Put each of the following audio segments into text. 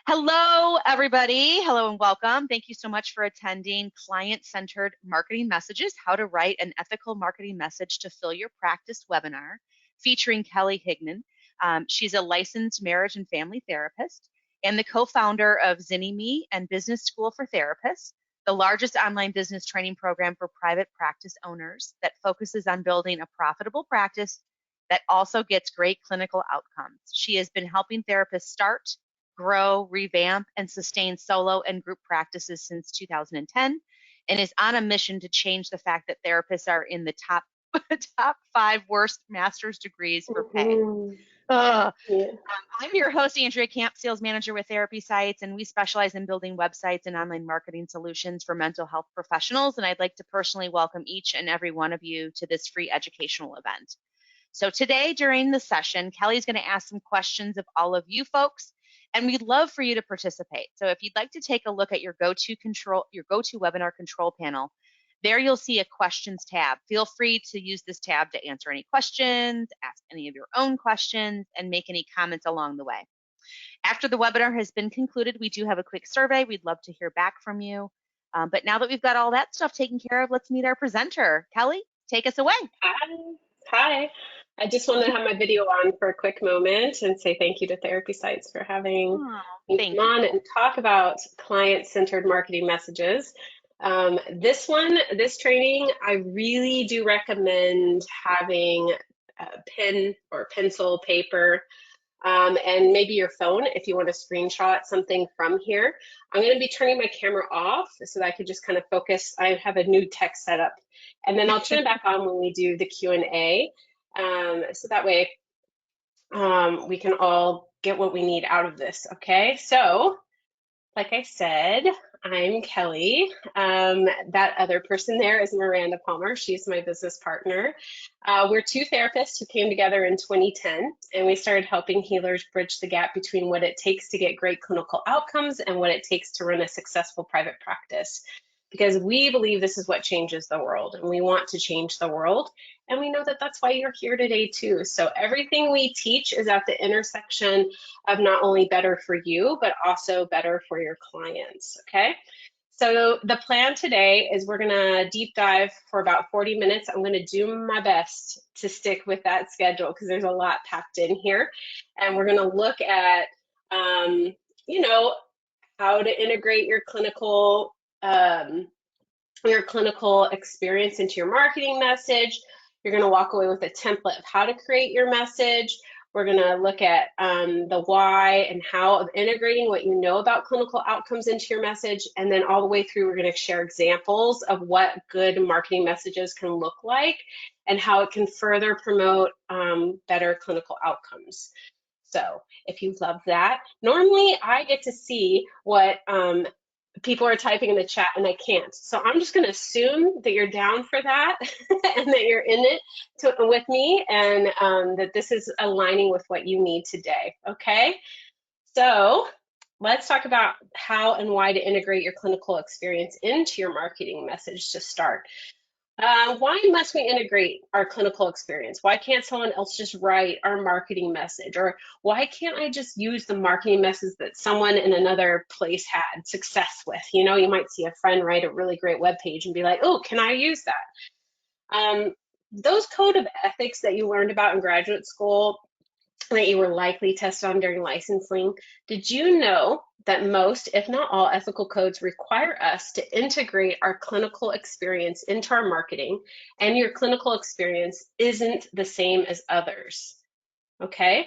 Hello, everybody. Hello and welcome. Thank you so much for attending Client-Centered Marketing Messages, How to Write an Ethical Marketing Message to Fill Your Practice webinar featuring Kelly Hignan. She's a licensed marriage and family therapist and the co-founder of ZynnyMe and Business School for Therapists, the largest online business training program for private practice owners that focuses on building a profitable practice that also gets great clinical outcomes. She has been helping therapists start, grow, revamp, and sustain solo and group practices since 2010, and is on a mission to change the fact that therapists are in the top 5 worst master's degrees for pay. Yeah. I'm your host, Andrea Camp, sales manager with Therapy Sites, and we specialize in building websites and online marketing solutions for mental health professionals. And I'd like to personally welcome each and every one of you to this free educational event. So today during the session, Kelly's going to ask some questions of all of you folks, and we'd love for you to participate. So if you'd like to take a look at your go-to webinar control panel, there you'll see a questions tab. Feel free to use this tab to answer any questions, ask any of your own questions, and make any comments along the way. After the webinar has been concluded, we do have a quick survey. We'd love to hear back from you. But now that we've got all that stuff taken care of, let's meet our presenter. Kelly, take us away. Hi. I just want to have my video on for a quick moment and say thank you to Therapy Sites for having me come on and talk about client-centered marketing messages. This training, I really do recommend having a pen or pencil, paper, and maybe your phone if you want to screenshot something from here. I'm going to be turning my camera off so that I could just kind of focus. I have a new tech setup, and then I'll turn it back on when we do the Q&A. So that way we can all get what we need out of this, okay? So, like I said, I'm Kelly. That other person there is Miranda Palmer. She's my business partner. We're two therapists who came together in 2010, and we started helping healers bridge the gap between what it takes to get great clinical outcomes and what it takes to run a successful private practice. Because we believe this is what changes the world, and we want to change the world. And we know that that's why you're here today too. So everything we teach is at the intersection of not only better for you, but also better for your clients, okay? So the plan today is we're gonna deep dive for about 40 minutes. I'm gonna do my best to stick with that schedule because there's a lot packed in here. And we're gonna look at, you know, how to integrate your clinical experience into your marketing message. You're going to walk away with a template of how to create your message. We're going to look at the why and how of integrating what you know about clinical outcomes into your message. And then all the way through, we're going to share examples of what good marketing messages can look like and how it can further promote better clinical outcomes. So if you love that, normally I get to see what people are typing in the chat and I can't. So I'm just going to assume that you're down for that and that you're in it with me and that this is aligning with what you need today. Okay. So let's talk about how and why to integrate your clinical experience into your marketing message to start. Why must we integrate our clinical experience? Why can't someone else just write our marketing message? Or why can't I just use the marketing message that someone in another place had success with? You know, you might see a friend write a really great web page and be like, oh, can I use that? Those code of ethics that you learned about in graduate school that you were likely tested on during licensing, did you know that most, if not all, ethical codes require us to integrate our clinical experience into our marketing, and your clinical experience isn't the same as others? Okay,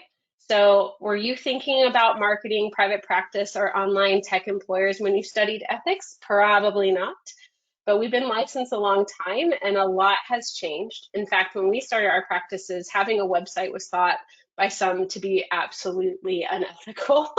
so were you thinking about marketing private practice or online tech employers when you studied ethics? Probably not. But we've been licensed a long time and a lot has changed. In fact, when we started our practices, having a website was thought by some to be absolutely unethical.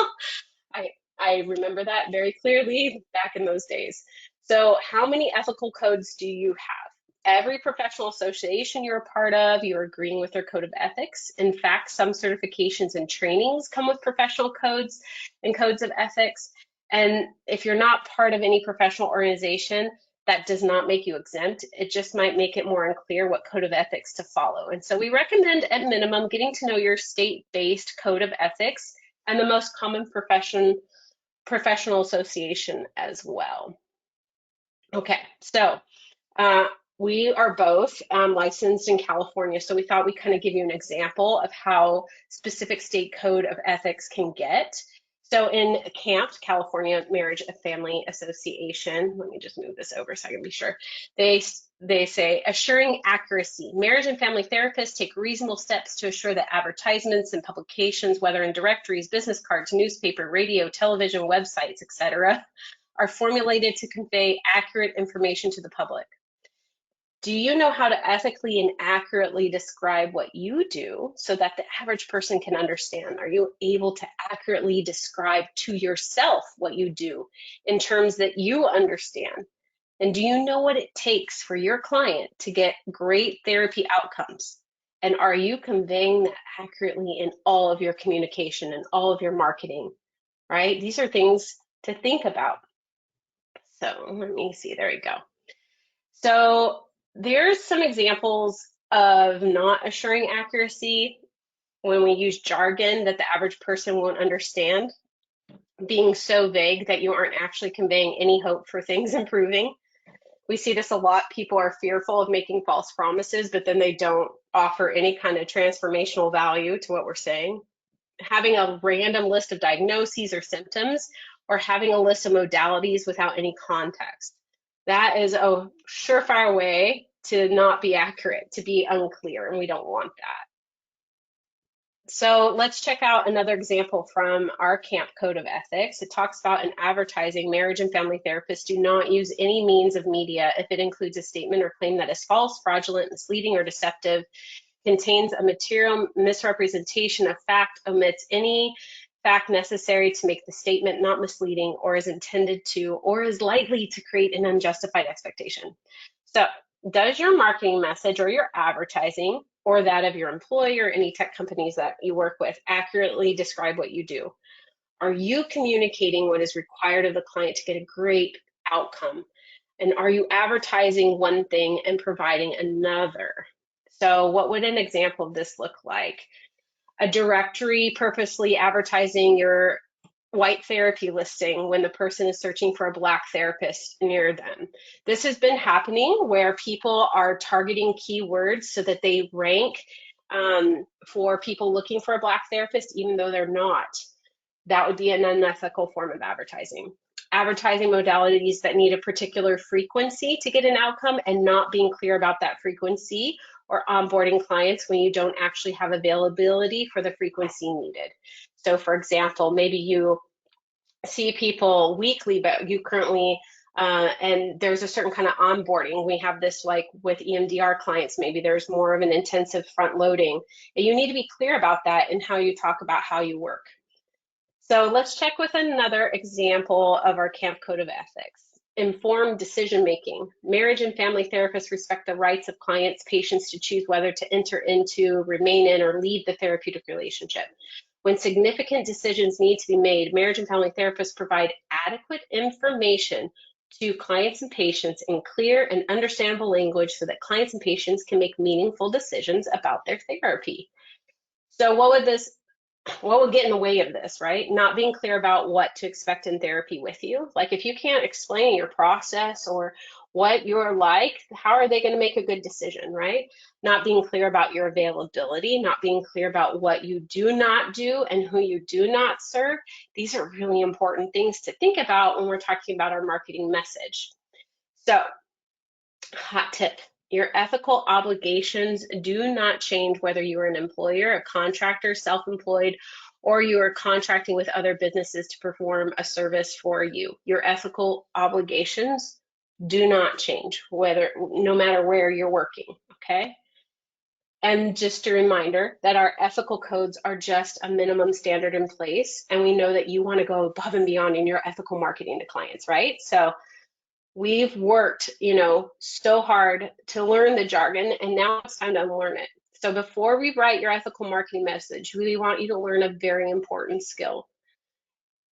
I remember that very clearly back in those days. So how many ethical codes do you have? Every professional association you're a part of, you're agreeing with their code of ethics. In fact, some certifications and trainings come with professional codes and codes of ethics. And if you're not part of any professional organization, that does not make you exempt. It just might make it more unclear what code of ethics to follow. And so we recommend at minimum getting to know your state-based code of ethics and the most common professional association as well. Okay, so we are both licensed in California, so we thought we'd kind of give you an example of how specific state code of ethics can get. So in CAMP, California Marriage and Family Association, let me just move this over so I can be sure. They say, assuring accuracy. Marriage and family therapists take reasonable steps to assure that advertisements and publications, whether in directories, business cards, newspaper, radio, television, websites, etc., are formulated to convey accurate information to the public. Do you know how to ethically and accurately describe what you do so that the average person can understand? Are you able to accurately describe to yourself what you do in terms that you understand? And do you know what it takes for your client to get great therapy outcomes? And are you conveying that accurately in all of your communication and all of your marketing, right? These are things to think about. So let me see, there we go. So there's some examples of not assuring accuracy when we use jargon that the average person won't understand, being so vague that you aren't actually conveying any hope for things improving. We see this a lot. People are fearful of making false promises, but then they don't offer any kind of transformational value to what we're saying. Having a random list of diagnoses or symptoms, or having a list of modalities without any context. That is a surefire way to not be accurate, to be unclear, and we don't want that. So let's check out another example from our CAMP Code of Ethics. It talks about in advertising, marriage and family therapists do not use any means of media if it includes a statement or claim that is false, fraudulent, misleading, or deceptive, contains a material misrepresentation of fact, omits any fact necessary to make the statement not misleading, or is intended to, or is likely to create an unjustified expectation. So, does your marketing message or your advertising or that of your employer, any tech companies that you work with, accurately describe what you do? Are you communicating what is required of the client to get a great outcome? And are you advertising one thing and providing another? So what would an example of this look like? A directory purposely advertising your white therapy listing when the person is searching for a Black therapist near them. This has been happening where people are targeting keywords so that they rank for people looking for a Black therapist, even though they're not. That would be an unethical form of advertising. Advertising modalities that need a particular frequency to get an outcome and not being clear about that frequency, or onboarding clients when you don't actually have availability for the frequency needed. So for example, maybe you see people weekly, but you currently, and there's a certain kind of onboarding. We have this like with EMDR clients, maybe there's more of an intensive front loading. And you need to be clear about that in how you talk about how you work. So let's check with another example of our CAMP Code of Ethics. Informed decision-making. Marriage and family therapists respect the rights of clients, patients to choose whether to enter into, remain in, or leave the therapeutic relationship. When significant decisions need to be made, marriage and family therapists provide adequate information to clients and patients in clear and understandable language so that clients and patients can make meaningful decisions about their therapy. So what would get in the way of this, right? Not being clear about what to expect in therapy with you. Like if you can't explain your process or what you're like, how are they going to make a good decision, right? Not being clear about your availability, not being clear about what you do not do and who you do not serve. These are really important things to think about when we're talking about our marketing message. So, hot tip. Your ethical obligations do not change whether you are an employer, a contractor, self-employed, or you are contracting with other businesses to perform a service for you. Your ethical obligations do not change no matter where you're working, okay? And just a reminder that our ethical codes are just a minimum standard in place, and we know that you want to go above and beyond in your ethical marketing to clients, right? So we've worked, so hard to learn the jargon, and now it's time to unlearn it. So before we write your ethical marketing message, we want you to learn a very important skill,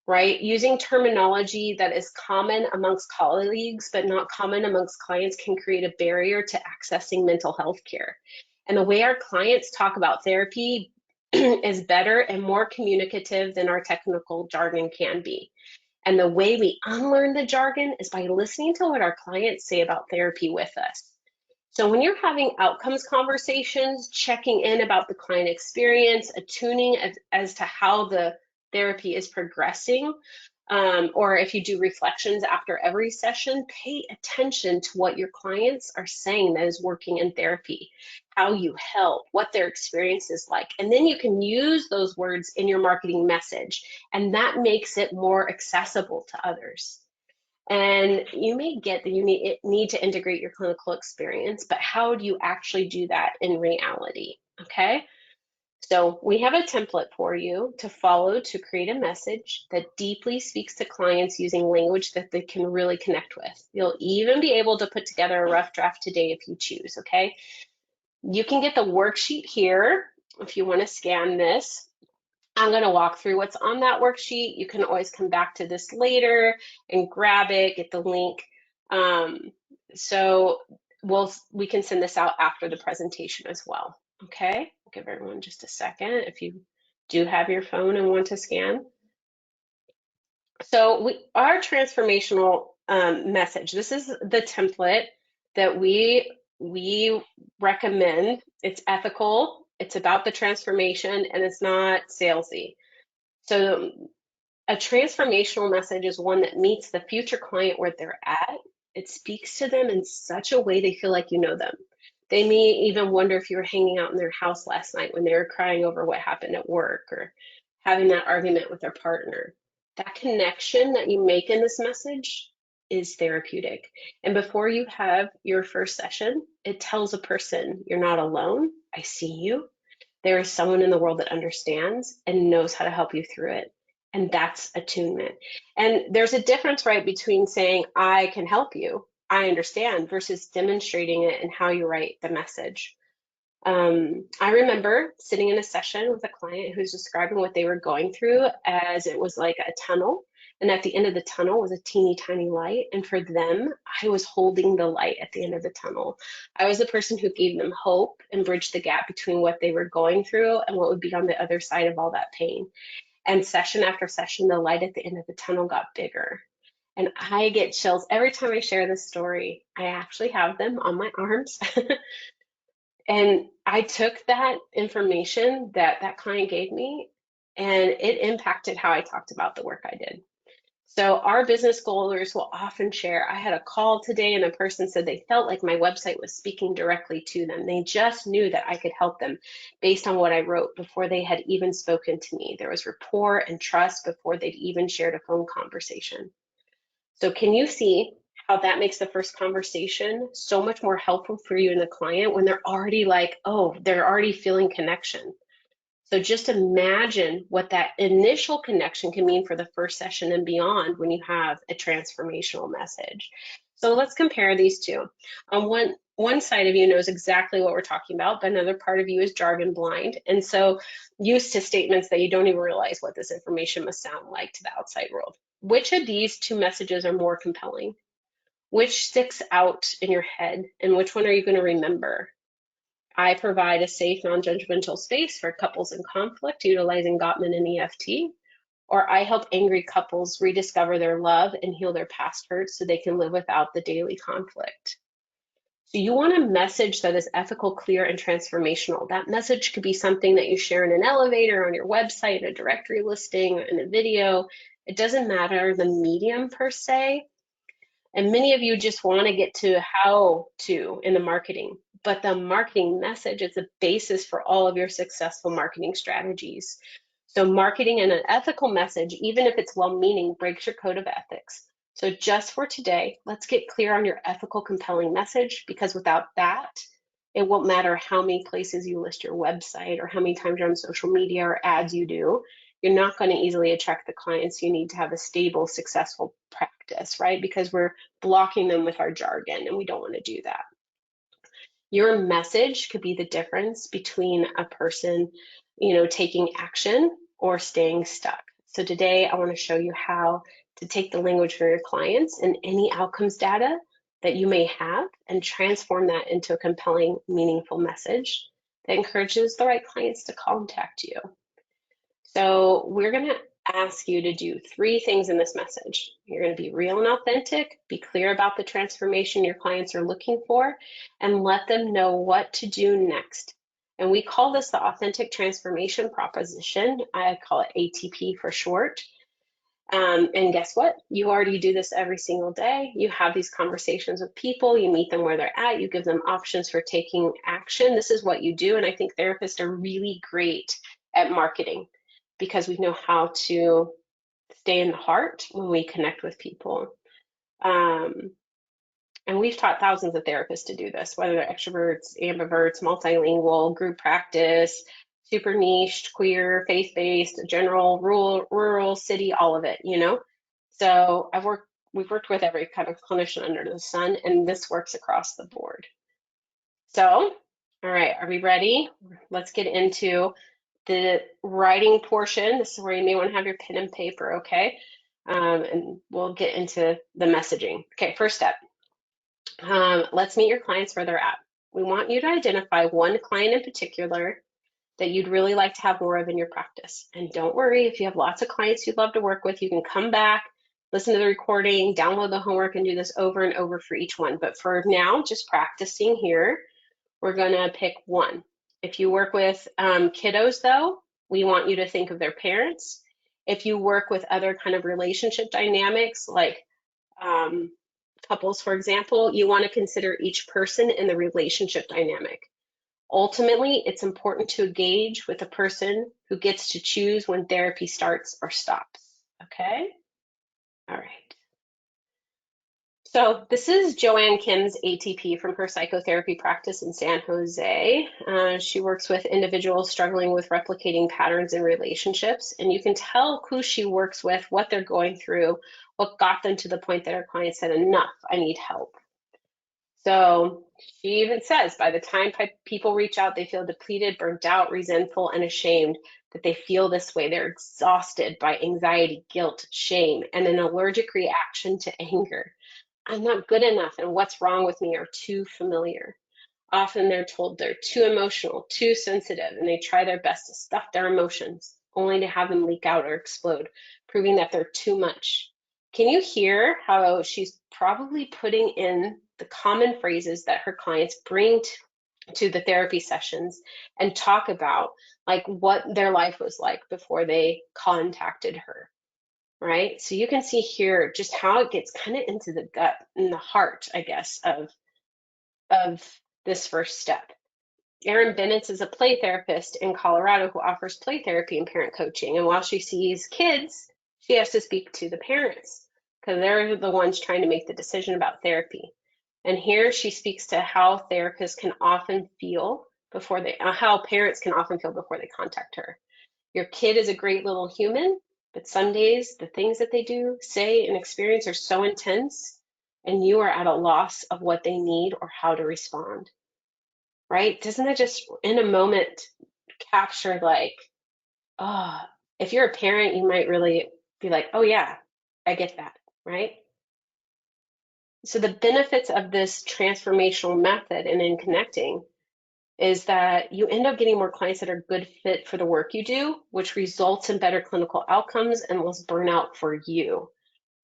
right? Using terminology that is common amongst colleagues, but not common amongst clients can create a barrier to accessing mental health care. And the way our clients talk about therapy is better and more communicative than our technical jargon can be. And the way we unlearn the jargon is by listening to what our clients say about therapy with us. So when you're having outcomes conversations, checking in about the client experience, attuning as to how the therapy is progressing, or if you do reflections after every session, pay attention to what your clients are saying that is working in therapy, how you help, what their experience is like. And then you can use those words in your marketing message, and that makes it more accessible to others. And you may get that you need to integrate your clinical experience, but how do you actually do that in reality? Okay. So we have a template for you to follow to create a message that deeply speaks to clients using language that they can really connect with. You'll even be able to put together a rough draft today if you choose, okay? You can get the worksheet here if you want to scan this. I'm going to walk through what's on that worksheet. You can always come back to this later and grab it, get the link. So we can send this out after the presentation as well. Okay, I'll give everyone just a second if you do have your phone and want to scan. So our transformational message, this is the template that we recommend. It's ethical, it's about the transformation, and it's not salesy. So a transformational message is one that meets the future client where they're at. It speaks to them in such a way they feel like you know them. They may even wonder if you were hanging out in their house last night when they were crying over what happened at work or having that argument with their partner. That connection that you make in this message is therapeutic. And before you have your first session, it tells a person, you're not alone. I see you. There is someone in the world that understands and knows how to help you through it. And that's attunement. And there's a difference, right, between saying, I can help you, I understand, versus demonstrating it in how you write the message. I remember sitting in a session with a client who's describing what they were going through as it was like a tunnel. And at the end of the tunnel was a teeny tiny light. And for them, I was holding the light at the end of the tunnel. I was the person who gave them hope and bridged the gap between what they were going through and what would be on the other side of all that pain. And session after session, the light at the end of the tunnel got bigger. And I get chills every time I share this story. I actually have them on my arms. And I took that information that that client gave me, and it impacted how I talked about the work I did. So our business goalers will often share, I had a call today and a person said they felt like my website was speaking directly to them. They just knew that I could help them based on what I wrote before they had even spoken to me. There was rapport and trust before they'd even shared a phone conversation. So can you see how that makes the first conversation so much more helpful for you and the client when they're already like, oh, they're already feeling connection. So just imagine what that initial connection can mean for the first session and beyond when you have a transformational message. So let's compare these two. On one side of you knows exactly what we're talking about, but another part of you is jargon blind. And so used to statements that you don't even realize what this information must sound like to the outside world. Which of these two messages are more compelling? Which sticks out in your head, and which one are you going to remember? I provide a safe, non-judgmental space for couples in conflict utilizing Gottman and EFT, or I help angry couples rediscover their love and heal their past hurts so they can live without the daily conflict. So you want a message that is ethical, clear, and transformational. That message could be something that you share in an elevator, on your website, a directory listing, in a video. It doesn't matter the medium per se. And many of you just want to get to how to in the marketing, but the marketing message is the basis for all of your successful marketing strategies. So marketing in an ethical message, even if it's well-meaning, breaks your code of ethics. So just for today, let's get clear on your ethical, compelling message, because without that, it won't matter how many places you list your website or how many times you're on social media or ads you do. You're not going to easily attract the clients you need to have a stable, successful practice, right? Because we're blocking them with our jargon, and we don't want to do that. Your message could be the difference between a person, taking action or staying stuck. So today I want to show you how to take the language for your clients and any outcomes data that you may have and transform that into a compelling, meaningful message. that encourages the right clients to contact you. So we're going to ask you to do 3 things in this message. You're going to be real and authentic, be clear about the transformation your clients are looking for, and let them know what to do next. And we call this the authentic transformation proposition. I call it ATP for short. And guess what? You already do this every single day. You have these conversations with people, you meet them where they're at, you give them options for taking action. This is what you do. And I think therapists are really great at marketing because we know how to stay in the heart when we connect with people. And we've taught thousands of therapists to do this, whether they're extroverts, ambiverts, multilingual, group practice, super niche, queer, faith-based, general, rural, city, all of it, you know? So we've worked with every kind of clinician under the sun, and this works across the board. So, all right, are we ready? Let's get into the writing portion. This is where you may want to have your pen and paper, okay? And we'll get into the messaging. Okay, first step. Let's meet your clients where they're at. We want you to identify one client in particular that you'd really like to have more of in your practice. And don't worry, if you have lots of clients you'd love to work with, you can come back, listen to the recording, download the homework, and do this over and over for each one. But for now, just practicing here, we're going to pick one. If you work with kiddos, though, we want you to think of their parents. If you work with other kind of relationship dynamics, like couples, for example, you want to consider each person in the relationship dynamic. Ultimately, it's important to engage with the person who gets to choose when therapy starts or stops. Okay? All right. So this is Joanne Kim's ATP from her psychotherapy practice in San Jose. She works with individuals struggling with replicating patterns in relationships, and you can tell who she works with, what they're going through, what got them to the point that her client said, enough, I need help. So she even says, by the time people reach out, they feel depleted, burnt out, resentful, and ashamed that they feel this way. They're exhausted by anxiety, guilt, shame, and an allergic reaction to anger. I'm not good enough, and what's wrong with me are too familiar. Often they're told they're too emotional, too sensitive, and they try their best to stuff their emotions, only to have them leak out or explode, proving that they're too much. Can you hear how she's probably putting in the common phrases that her clients bring to the therapy sessions and talk about, like what their life was like before they contacted her, right? So you can see here just how it gets kind of into the gut and the heart, I guess, of this first step. Erin Bennett is a play therapist in Colorado who offers play therapy and parent coaching. And while she sees kids, she has to speak to the parents because they're the ones trying to make the decision about therapy. And here she speaks to how therapists can often feel before how parents can often feel before they contact her. Your kid is a great little human, but some days the things that they do, say, and experience are so intense, and you are at a loss of what they need or how to respond. Right? Doesn't that just in a moment capture like, oh, if you're a parent, you might really be like, oh yeah, I get that, right? So the benefits of this transformational method and in connecting is that you end up getting more clients that are a good fit for the work you do, which results in better clinical outcomes and less burnout for you.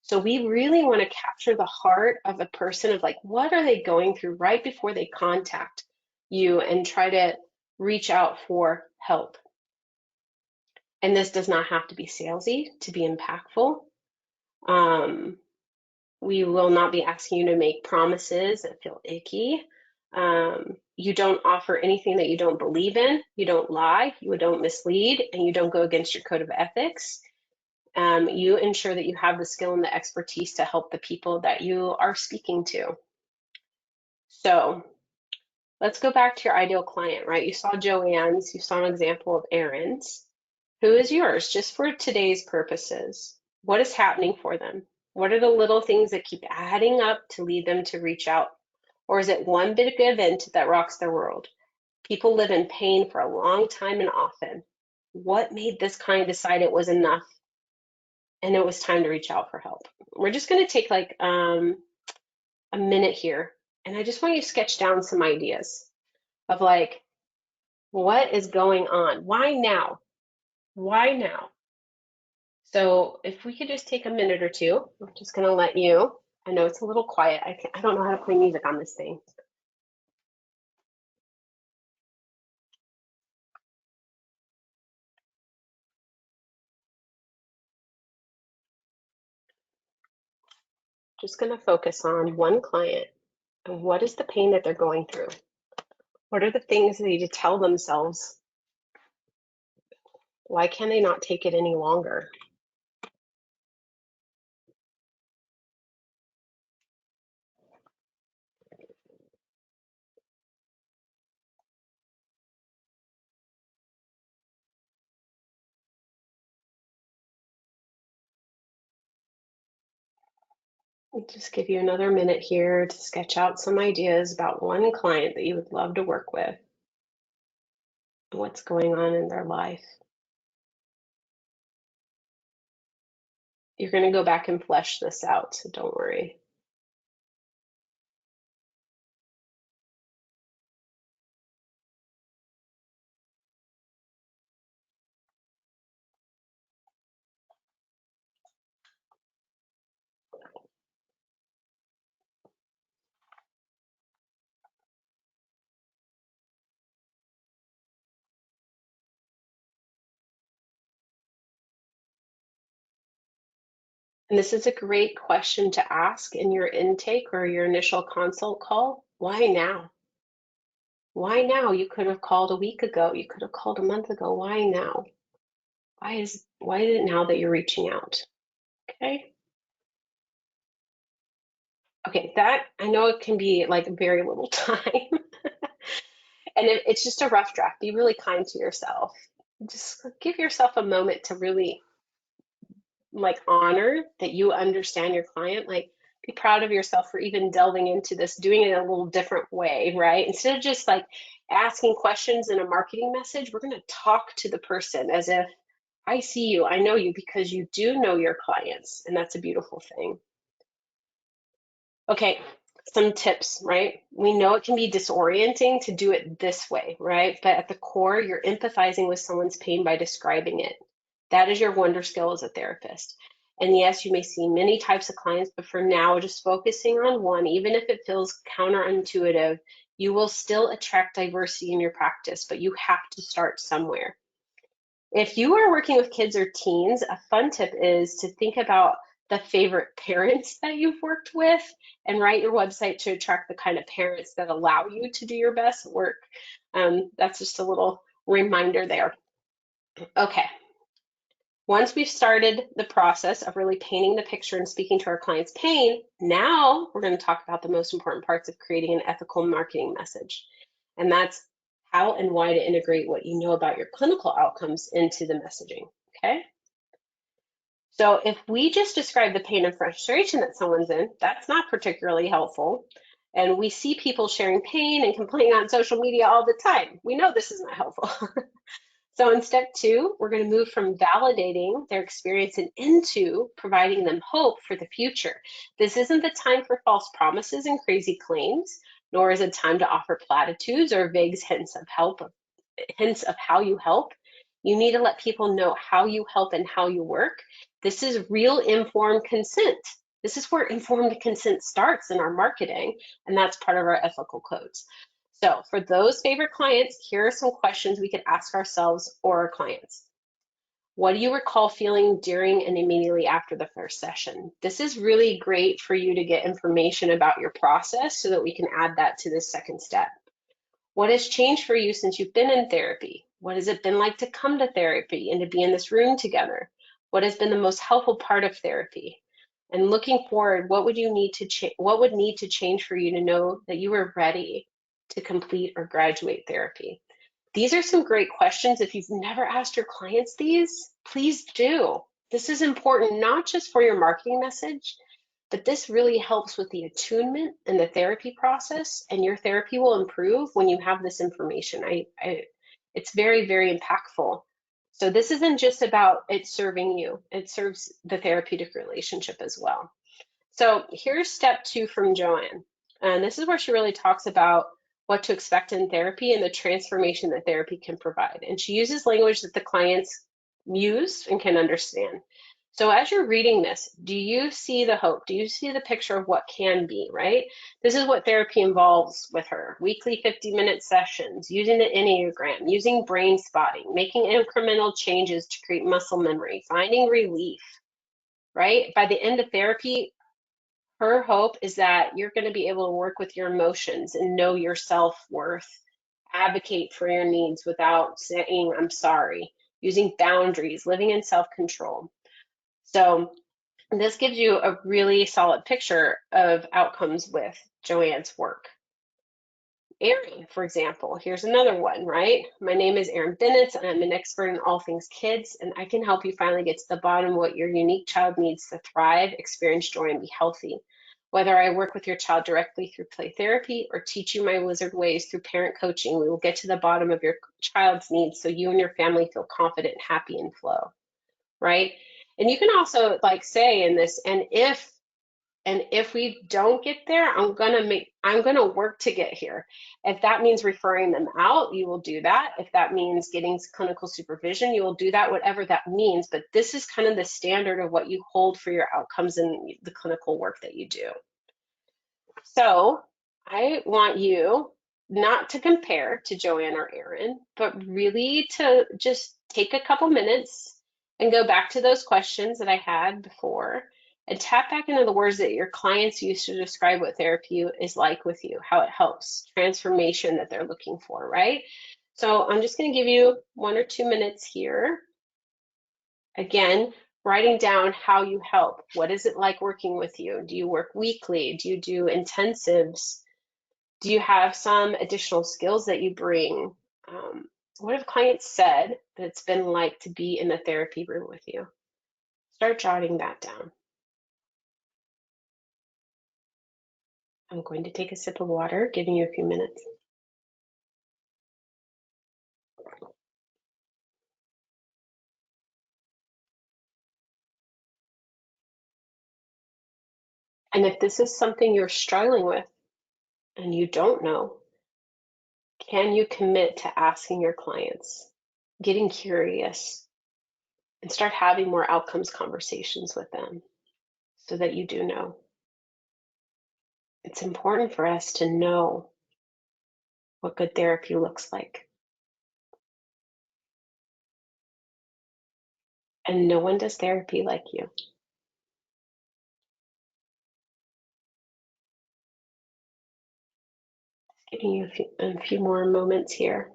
So we really want to capture the heart of a person of like, what are they going through right before they contact you and try to reach out for help. And this does not have to be salesy to be impactful. We will not be asking you to make promises that feel icky. You don't offer anything that you don't believe in. You don't lie, you don't mislead, and you don't go against your code of ethics. You ensure that you have the skill and the expertise to help the people that you are speaking to. So let's go back to your ideal client, right? You saw Joanne's, you saw an example of Erin's. Who is yours, just for today's purposes? What is happening for them? What are the little things that keep adding up to lead them to reach out? Or is it one big event that rocks their world? People live in pain for a long time and often. What made this client decide it was enough and it was time to reach out for help? We're just going to take like a minute here, and I just want you to sketch down some ideas of like, What is going on? Why now? Why now? So if we could just take a minute or two, I'm just going to let you, I know it's a little quiet. I don't know how to play music on this thing. Just going to focus on one client and what is the pain that they're going through? What are the things they need to tell themselves? Why can they not take it any longer? I'll just give you another minute here to sketch out some ideas about one client that you would love to work with, what's going on in their life. You're going to go back and flesh this out, so don't worry. And this is a great question to ask in your intake or your initial consult call. Why now? Why now? You could have called a week ago. You could have called a month ago. Why now? Why is it now that you're reaching out? Okay. Okay, that I know it can be like very little time. And it's just a rough draft. Be really kind to yourself. Just give yourself a moment to really like honor that you understand your client. Like be proud of yourself for even delving into this, doing it a little different way, right? Instead of just like asking questions in a marketing message, we're going to talk to the person as if I see you, I know you, because you do know your clients, and that's a beautiful thing. Okay, some tips, right? We know it can be disorienting to do it this way, right? But at the core, you're empathizing with someone's pain by describing it. That is your wonder skill as a therapist. And yes, you may see many types of clients, but for now, just focusing on one, even if it feels counterintuitive, you will still attract diversity in your practice, but you have to start somewhere. If you are working with kids or teens, a fun tip is to think about the favorite parents that you've worked with and write your website to attract the kind of parents that allow you to do your best work. That's just a little reminder there. Okay. Once we've started the process of really painting the picture and speaking to our client's pain, now we're going to talk about the most important parts of creating an ethical marketing message. And that's how and why to integrate what you know about your clinical outcomes into the messaging, okay? So if we just describe the pain and frustration that someone's in, that's not particularly helpful. And we see people sharing pain and complaining on social media all the time. We know this is not helpful. So in step 2, we're going to move from validating their experience and into providing them hope for the future. This isn't the time for false promises and crazy claims, nor is it time to offer platitudes or vague hints of how you help. You need to let people know how you help and how you work. This is real informed consent. This is where informed consent starts in our marketing, and that's part of our ethical codes. So for those favorite clients, here are some questions we could ask ourselves or our clients. What do you recall feeling during and immediately after the first session? This is really great for you to get information about your process so that we can add that to this second step. What has changed for you since you've been in therapy? What has it been like to come to therapy and to be in this room together? What has been the most helpful part of therapy? And looking forward, what would need to change for you to know that you are ready to complete or graduate therapy? These are some great questions. If you've never asked your clients these, please do. This is important not just for your marketing message, but this really helps with the attunement and the therapy process, and your therapy will improve when you have this information. It's very, very impactful. So this isn't just about it serving you, it serves the therapeutic relationship as well. So here's step 2 from Joanne. And this is where she really talks about what to expect in therapy and the transformation that therapy can provide. And she uses language that the clients use and can understand. So as you're reading this, do you see the hope? Do you see the picture of what can be, right? This is what therapy involves with her. Weekly 50-minute sessions, using the Enneagram, using brain spotting, making incremental changes to create muscle memory, finding relief, right? By the end of therapy, her hope is that you're going to be able to work with your emotions and know your self-worth, advocate for your needs without saying, I'm sorry, using boundaries, living in self-control. So this gives you a really solid picture of outcomes with Joanne's work. Erin, for example, here's another one, right? My name is Erin Bennett, and I'm an expert in all things kids, and I can help you finally get to the bottom of what your unique child needs to thrive, experience joy, and be healthy. Whether I work with your child directly through play therapy or teach you my wizard ways through parent coaching, we will get to the bottom of your child's needs so you and your family feel confident, happy, and flow, right? And you can also like say in this, and if we don't get there, I'm gonna work to get here. If that means referring them out, you will do that. If that means getting clinical supervision, you will do that, whatever that means. But this is kind of the standard of what you hold for your outcomes in the clinical work that you do. So I want you not to compare to Joanne or Erin, but really to just take a couple minutes and go back to those questions that I had before and tap back into the words that your clients use to describe what therapy is like with you, how it helps, transformation that they're looking for, right? So I'm just going to give you 1 or 2 minutes here. Again, writing down how you help. What is it like working with you? Do you work weekly? Do you do intensives? Do you have some additional skills that you bring? What have clients said that it's been like to be in the therapy room with you? Start jotting that down. I'm going to take a sip of water, giving you a few minutes. And if this is something you're struggling with and you don't know, can you commit to asking your clients, getting curious, and start having more outcomes conversations with them so that you do know? It's important for us to know what good therapy looks like. And no one does therapy like you. Giving you a few more moments here.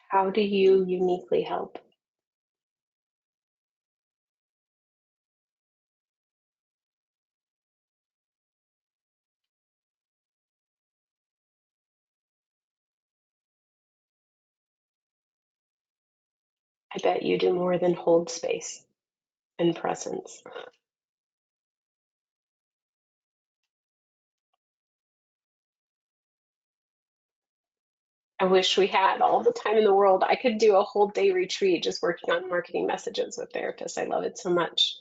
How do you uniquely help? I bet you do more than hold space and presence. I wish we had all the time in the world. I could do a whole day retreat just working on marketing messages with therapists. I love it so much.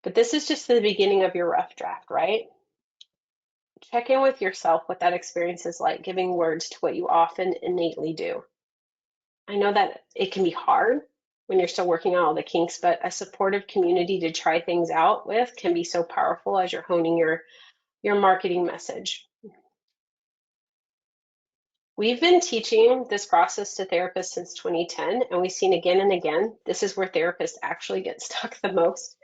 But this is just the beginning of your rough draft, right? Check in with yourself what that experience is like, giving words to what you often innately do. I know that it can be hard when you're still working on all the kinks, but a supportive community to try things out with can be so powerful as you're honing your marketing message. We've been teaching this process to therapists since 2010, and we've seen again and again, this is where therapists actually get stuck the most.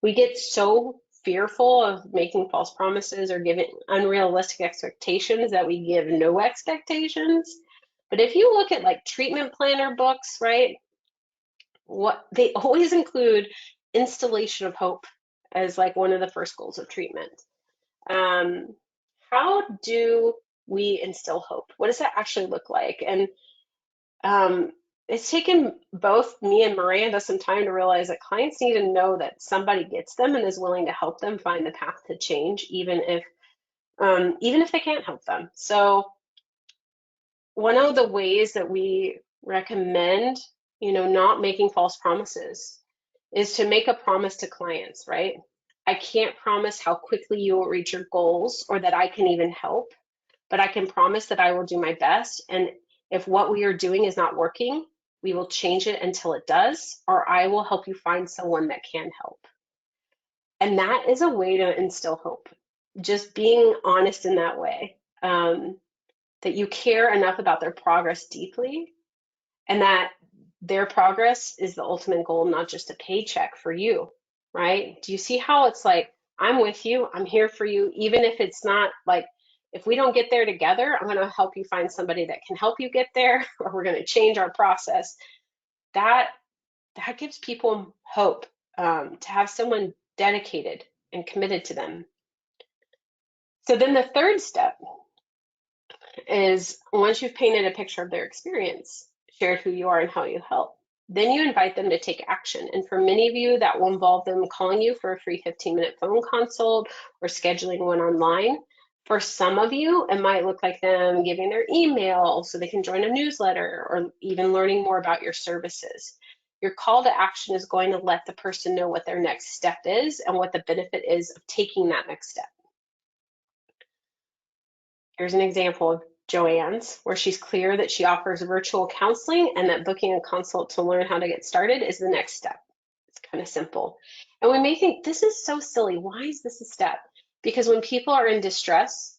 We get so fearful of making false promises or giving unrealistic expectations that we give no expectations. But if you look at like treatment planner books, right, what they always include installation of hope as like one of the first goals of treatment. How do we instill hope? What does that actually look like? And it's taken both me and Miranda some time to realize that clients need to know that somebody gets them and is willing to help them find the path to change, even if they can't help them. So one of the ways that we recommend, not making false promises, is to make a promise to clients, right? I can't promise how quickly you will reach your goals or that I can even help, but I can promise that I will do my best. And if what we are doing is not working, we will change it until it does, or I will help you find someone that can help. And that is a way to instill hope. Just being honest in that way, that you care enough about their progress deeply, and that their progress is the ultimate goal, not just a paycheck for you, right? Do you see how it's like, I'm with you, I'm here for you, even if it's not like, if we don't get there together, I'm going to help you find somebody that can help you get there, or we're going to change our process. That gives people hope, to have someone dedicated and committed to them. So then the third step is, once you've painted a picture of their experience, shared who you are and how you help, then you invite them to take action. And for many of you, that will involve them calling you for a free 15-minute phone consult or scheduling one online. For some of you, it might look like them giving their email so they can join a newsletter, or even learning more about your services. Your call to action is going to let the person know what their next step is and what the benefit is of taking that next step. Here's an example of Joanne's, where she's clear that she offers virtual counseling and that booking a consult to learn how to get started is the next step. It's kind of simple. And we may think, this is so silly. Why is this a step? Because when people are in distress,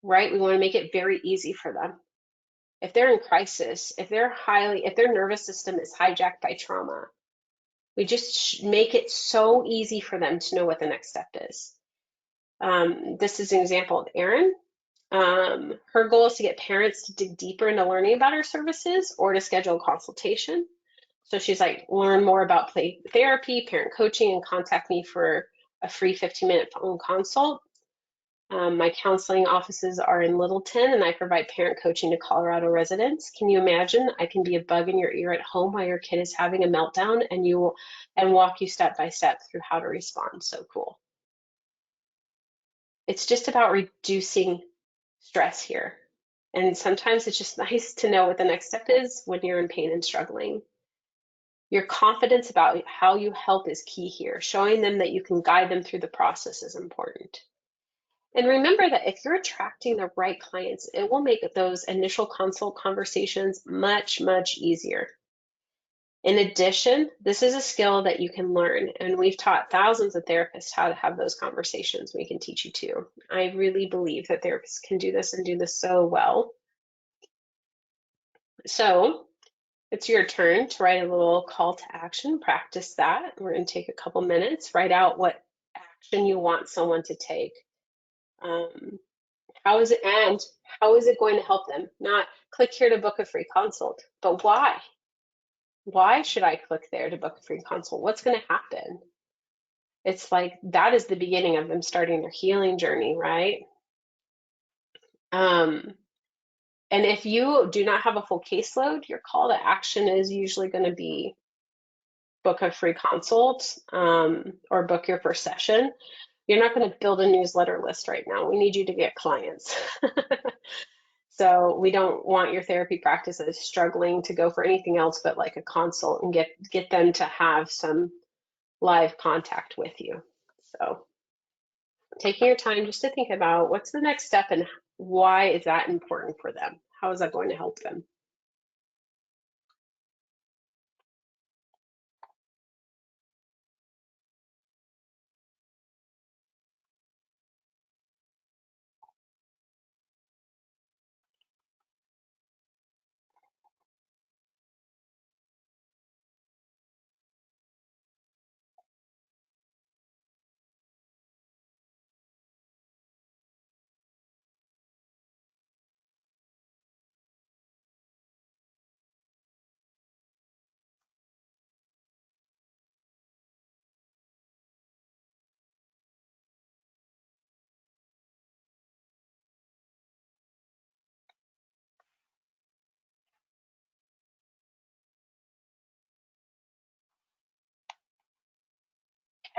right, we want to make it very easy for them. If they're in crisis, if their nervous system is hijacked by trauma, we just make it so easy for them to know what the next step is. This is an example of Erin. Her goal is to get parents to dig deeper into learning about her services or to schedule a consultation. So she's like, learn more about play therapy, parent coaching, and contact me for a free 15-minute phone consult. My counseling offices are in Littleton, and I provide parent coaching to Colorado residents. Can you imagine? I can be a bug in your ear at home while your kid is having a meltdown, and walk you step by step through how to respond. So cool. It's just about reducing stress here. And sometimes it's just nice to know what the next step is when you're in pain and struggling. Your confidence about how you help is key here. Showing them that you can guide them through the process is important. And remember that if you're attracting the right clients, it will make those initial consult conversations much, much easier. In addition, this is a skill that you can learn, and we've taught thousands of therapists how to have those conversations. We can teach you too. I really believe that therapists can do this and do this so well. So it's your turn to write a little call to action. Practice that. We're going to take a couple minutes. Write out what action you want someone to take. How is it going to help them? Not click here to book a free consult, but why? Why should I click there to book a free consult? What's going to happen? It's like that is the beginning of them starting their healing journey, right? And if you do not have a full caseload, your call to action is usually going to be book a free consult, or book your first session. You're not going to build a newsletter list right now. We need you to get clients. So we don't want your therapy practices struggling to go for anything else but like a consult and get them to have some live contact with you. So taking your time just to think about what's the next step and why is that important for them? How is that going to help them?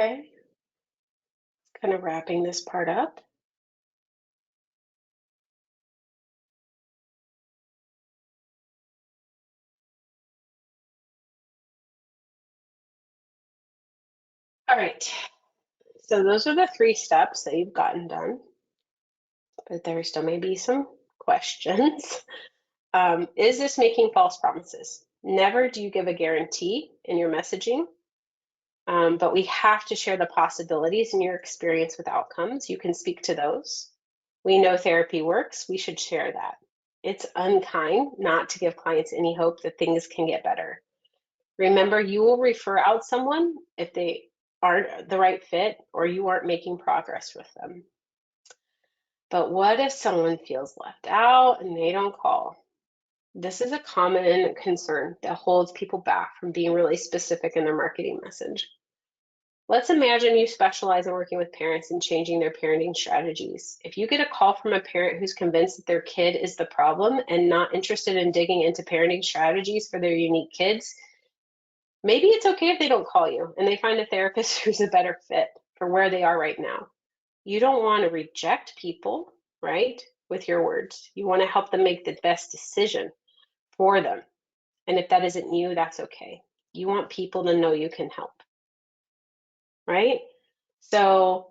Okay, kind of wrapping this part up. All right. So those are the 3 steps that you've gotten done, but there still may be some questions. Is this making false promises? Never do you give a guarantee in your messaging, but we have to share the possibilities in your experience with outcomes. You can speak to those. We know therapy works. We should share that. It's unkind not to give clients any hope that things can get better. Remember, you will refer out someone if they aren't the right fit or you aren't making progress with them. But what if someone feels left out and they don't call? This is a common concern that holds people back from being really specific in their marketing message. Let's imagine you specialize in working with parents and changing their parenting strategies. If you get a call from a parent who's convinced that their kid is the problem and not interested in digging into parenting strategies for their unique kids, maybe it's okay if they don't call you and they find a therapist who's a better fit for where they are right now. You don't want to reject people, right, with your words. You want to help them make the best decision for them. And if that isn't you, that's okay. You want people to know you can help, right? So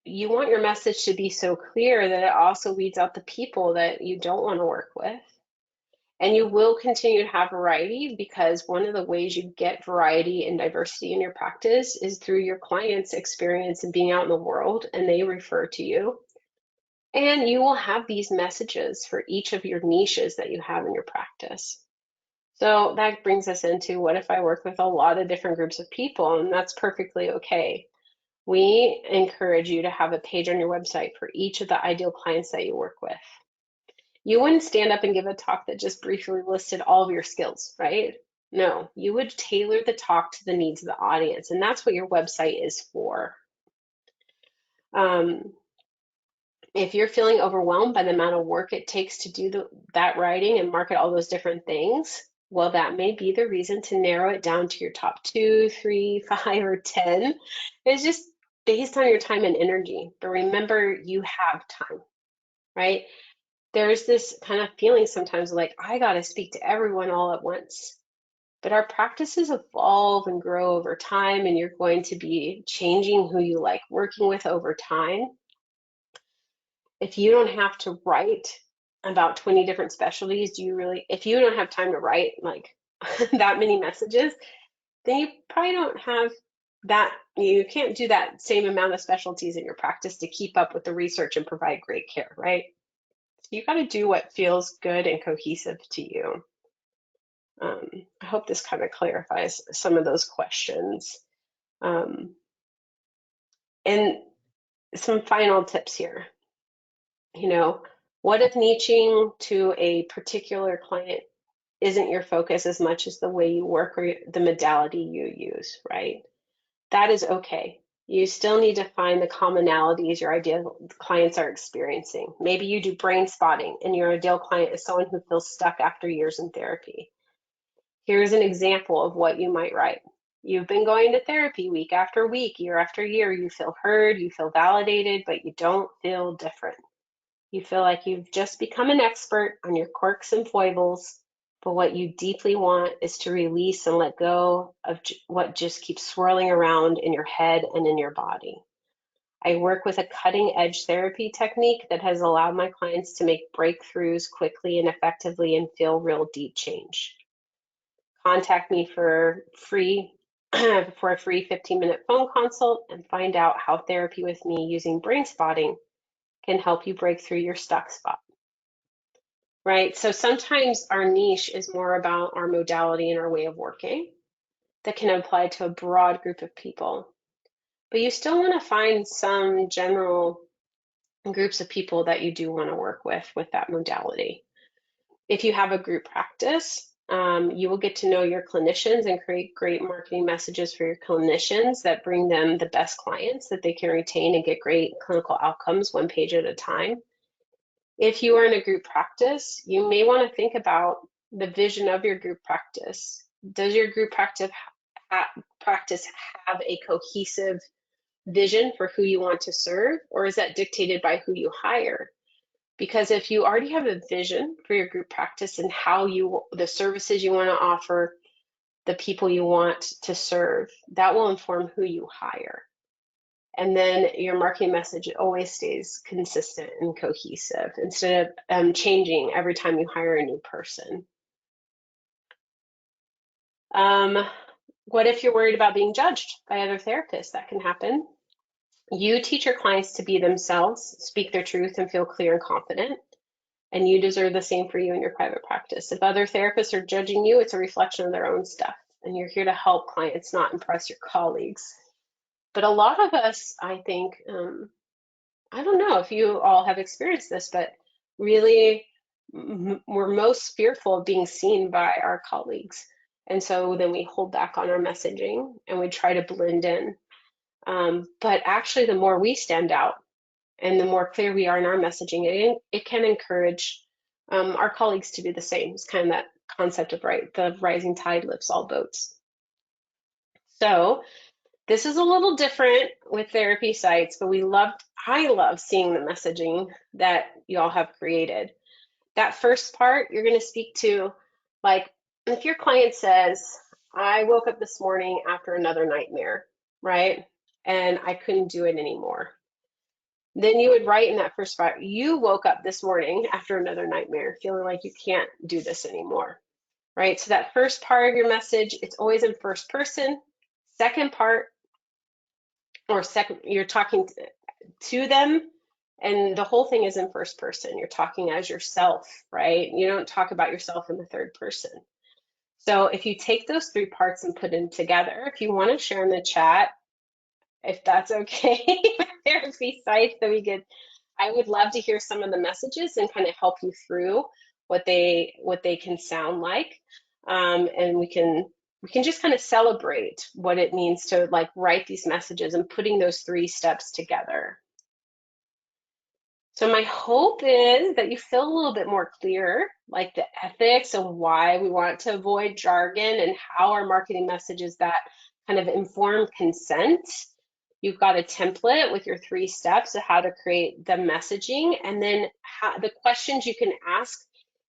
you want your message to be so clear that it also weeds out the people that you don't want to work with. And you will continue to have variety, because one of the ways you get variety and diversity in your practice is through your clients' experience and being out in the world and they refer to you. And you will have these messages for each of your niches that you have in your practice. So that brings us into, what if I work with a lot of different groups of people? And that's perfectly okay. We encourage you to have a page on your website for each of the ideal clients that you work with. You wouldn't stand up and give a talk that just briefly listed all of your skills, right? No, you would tailor the talk to the needs of the audience, and that's what your website is for. If you're feeling overwhelmed by the amount of work it takes to do that writing and market all those different things, well, that may be the reason to narrow it down to your top 2, 3, 5, or 10. It's just based on your time and energy. But remember, you have time, right? There's this kind of feeling sometimes like, I got to speak to everyone all at once. But our practices evolve and grow over time, and you're going to be changing who you like working with over time. If you don't have to write about 20 different specialties, if you don't have time to write like that many messages, then you probably don't have that, you can't do that same amount of specialties in your practice to keep up with the research and provide great care, right? So you got to do what feels good and cohesive to you. I hope this kind of clarifies some of those questions. And some final tips here. What if niching to a particular client isn't your focus as much as the way you work or the modality you use, right? That is okay. You still need to find the commonalities your ideal clients are experiencing. Maybe you do brain spotting and your ideal client is someone who feels stuck after years in therapy. Here's an example of what you might write. You've been going to therapy week after week, year after year. You feel heard, you feel validated, but you don't feel different. You feel like you've just become an expert on your quirks and foibles, but what you deeply want is to release and let go of what just keeps swirling around in your head and in your body. I work with a cutting edge therapy technique that has allowed my clients to make breakthroughs quickly and effectively and feel real deep change. Contact me for a free 15-minute phone consult and find out how therapy with me using brain spotting can help you break through your stuck spot. Right? So sometimes our niche is more about our modality and our way of working that can apply to a broad group of people. But you still want to find some general groups of people that you do want to work with that modality. If you have a group practice, you will get to know your clinicians and create great marketing messages for your clinicians that bring them the best clients that they can retain and get great clinical outcomes one page at a time. If you are in a group practice, you may want to think about the vision of your group practice. Does your group practice have a cohesive vision for who you want to serve, or is that dictated by who you hire? Because if you already have a vision for your group practice and the services you want to offer, the people you want to serve. That will inform who you hire. And then your marketing message always stays consistent and cohesive instead of changing every time you hire a new person. What if you're worried about being judged by other therapists? That can happen. You teach your clients to be themselves, speak their truth, and feel clear and confident. And you deserve the same for you in your private practice. If other therapists are judging you, it's a reflection of their own stuff. And you're here to help clients, not impress your colleagues. But a lot of us, I think, I don't know if you all have experienced this, but really we're most fearful of being seen by our colleagues. And so then we hold back on our messaging and we try to blend in. But actually, the more we stand out and the more clear we are in our messaging, it can encourage our colleagues to do the same. It's kind of that concept of the rising tide lifts all boats. So this is a little different with therapy sites, but I love seeing the messaging that you all have created. That first part, you're going to speak to, like, if your client says, I woke up this morning after another nightmare, right? And I couldn't do it anymore. Then you would write in that first part, you woke up this morning after another nightmare, feeling like you can't do this anymore, right? So that first part of your message, it's always in first person. Second part, you're talking to them, and the whole thing is in first person. You're talking as yourself, right? You don't talk about yourself in the third person. So if you take those three parts and put them together, if you want to share in the chat, if that's okay, therapy sites that we could, I would love to hear some of the messages and kind of help you through what they can sound like, and we can just kind of celebrate what it means to like write these messages and putting those 3 steps together. So my hope is that you feel a little bit more clear, like the ethics and why we want to avoid jargon and how our marketing messages that kind of inform consent. You've got a template with your 3 steps of how to create the messaging, and then the questions you can ask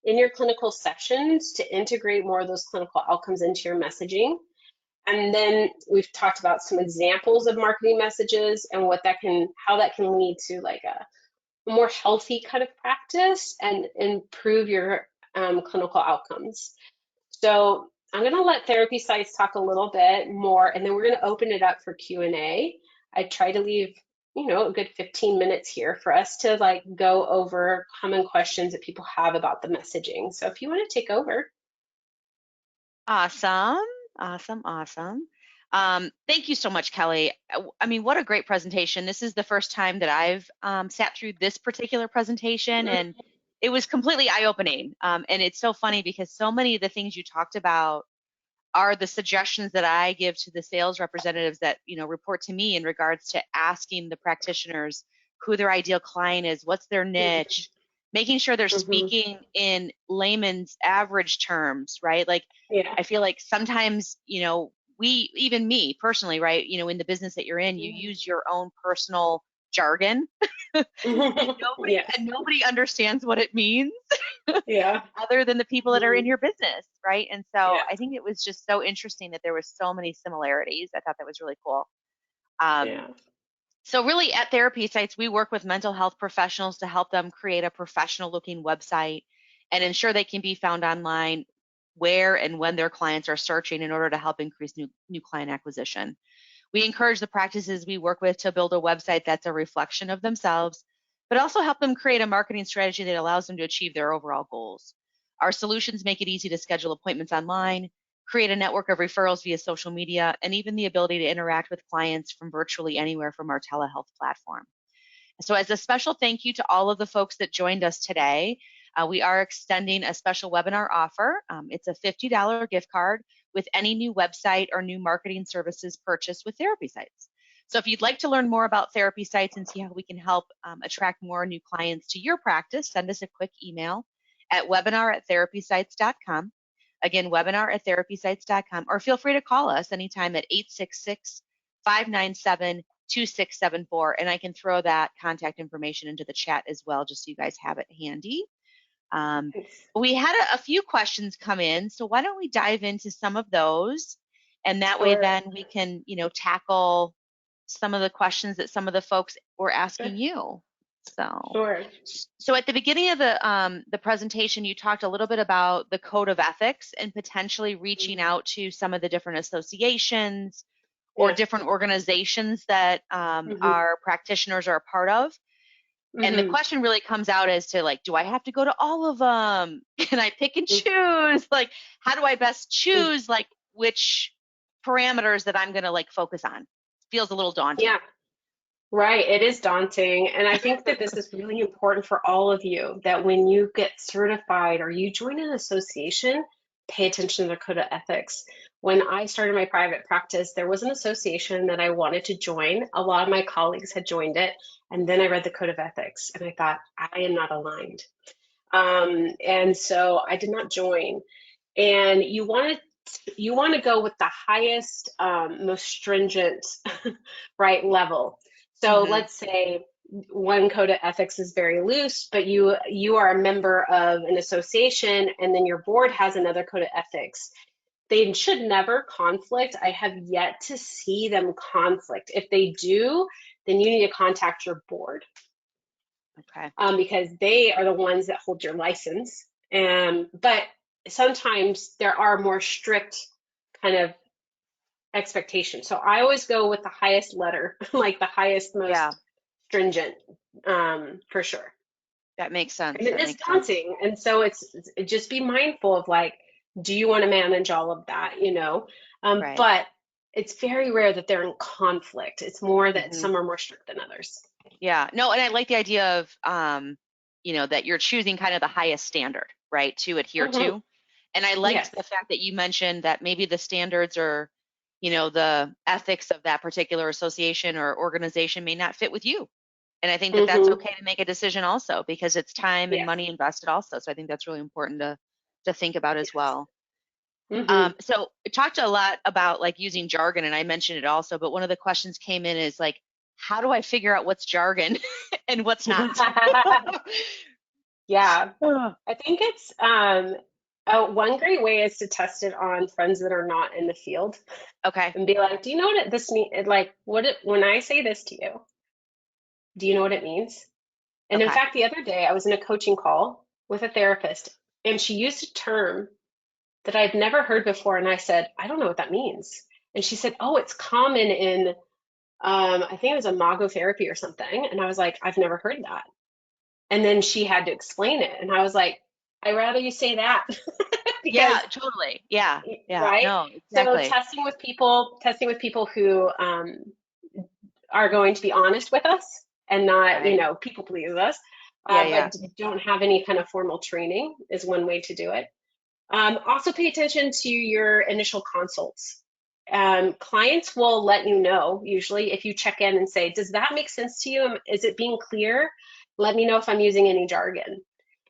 in your clinical sessions to integrate more of those clinical outcomes into your messaging. And then we've talked about some examples of marketing messages and how that can lead to like a more healthy kind of practice and improve your clinical outcomes. So I'm going to let therapy sites talk a little bit more, and then we're going to open it up for Q&A. I try to leave, a good 15 minutes here for us to like go over common questions that people have about the messaging. So if you want to take over. Awesome. Thank you so much, Kelly. I mean, what a great presentation. This is the first time that I've sat through this particular presentation, and it was completely eye-opening. And it's so funny because so many of the things you talked about are the suggestions that I give to the sales representatives that, report to me in regards to asking the practitioners who their ideal client is, what's their niche, making sure they're speaking in layman's average terms, right? Like, I feel like sometimes, even me personally, right, in the business that you're in, you use your own personal jargon and nobody understands what it means other than the people that are in your business, right? And so I think it was just so interesting that there was so many similarities. I thought that was really cool. So really at therapy sites, we work with mental health professionals to help them create a professional looking website and ensure they can be found online where and when their clients are searching in order to help increase new client acquisition. We encourage the practices we work with to build a website that's a reflection of themselves, but also help them create a marketing strategy that allows them to achieve their overall goals. Our solutions make it easy to schedule appointments online, create a network of referrals via social media, and even the ability to interact with clients from virtually anywhere from our telehealth platform. So as a special thank you to all of the folks that joined us today, we are extending a special webinar offer. It's a $50 gift card with any new website or new marketing services purchased with therapy sites. So if you'd like to learn more about therapy sites and see how we can help attract more new clients to your practice, send us a quick email at webinar@therapysites.com. Again, webinar@therapysites.com, or feel free to call us anytime at 866-597-2674, and I can throw that contact information into the chat as well, just so you guys have it handy. Thanks. We had a few questions come in, so why don't we dive into some of those, and that way Sure. then we can, tackle some of the questions that some of the folks were Sure. asking you. So, Sure. so at the beginning of the presentation, you talked a little bit about the code of ethics and potentially reaching Mhm. out to some of the different associations or Yeah. different organizations that Hmm. our practitioners are a part of. And the Hmm. question really comes out as to like, do I have to go to all of them? Can I pick and choose? Like, how do I best choose like which parameters that I'm going to like focus on? Feels a little daunting. Yeah. Right, it is daunting. And I think that this is really important for all of you that when you get certified or you join an association, pay attention to the code of ethics. When I started my private practice, there was an association that I wanted to join. A lot of my colleagues had joined it. And then I read the code of ethics and I thought, I am not aligned. And so I did not join. And you want to go with the highest, most stringent, right, level. So Hmm. let's say one code of ethics is very loose, but you are a member of an association, and then your board has another code of ethics. They should never conflict. I have yet to see them conflict. If they do, then you need to contact your board, Okay. because they are the ones that hold your license. But sometimes there are more strict kind of expectations. So I always go with the highest letter, like the highest, Yeah, most stringent, for sure. that makes sense. And it That is makes sense. daunting. And so it's just be mindful of like, do you want to manage all of that, you know? Right. But it's very rare that they're in conflict. It's more that Hmm. some are more strict than others. Yeah. No, and I like the idea of, that you're choosing kind of the highest standard, right, to adhere Hmm. to. And I liked Yes. the fact that you mentioned that maybe the standards or, the ethics of that particular association or organization may not fit with you. And I think that that's Hmm. okay to make a decision also because it's time and Yes. money invested also. So I think that's really important to think about as Yes. well. Hmm. So we talked a lot about like using jargon, and I mentioned it also, but one of the questions came in is like, how do I figure out what's jargon and what's not? Yeah, Ugh. I think it's one great way is to test it on friends that are not in the field Okay. and be like, "Do you know what this mean? Like, when I say this to you, do you know what it means?" And in Okay. fact, the other day I was in a coaching call with a therapist, and she used a term that I'd never heard before, and I said, "I don't know what that means." And she said, "Oh, it's common in I think it was imago therapy or something." And I was like, "I've never heard that." And then she had to explain it, and I was like, "I'd rather you say that." Yeah, Because totally. Yeah. Yeah. right, No, so exactly. testing with people who, are going to be honest with us and not, Right. people please us, Yeah, yeah. but don't have any kind of formal training is one way to do it. Also pay attention to your initial consults. Clients will let you know usually if you check in and say, does that make sense to you? Is it being clear? Let me know if I'm using any jargon.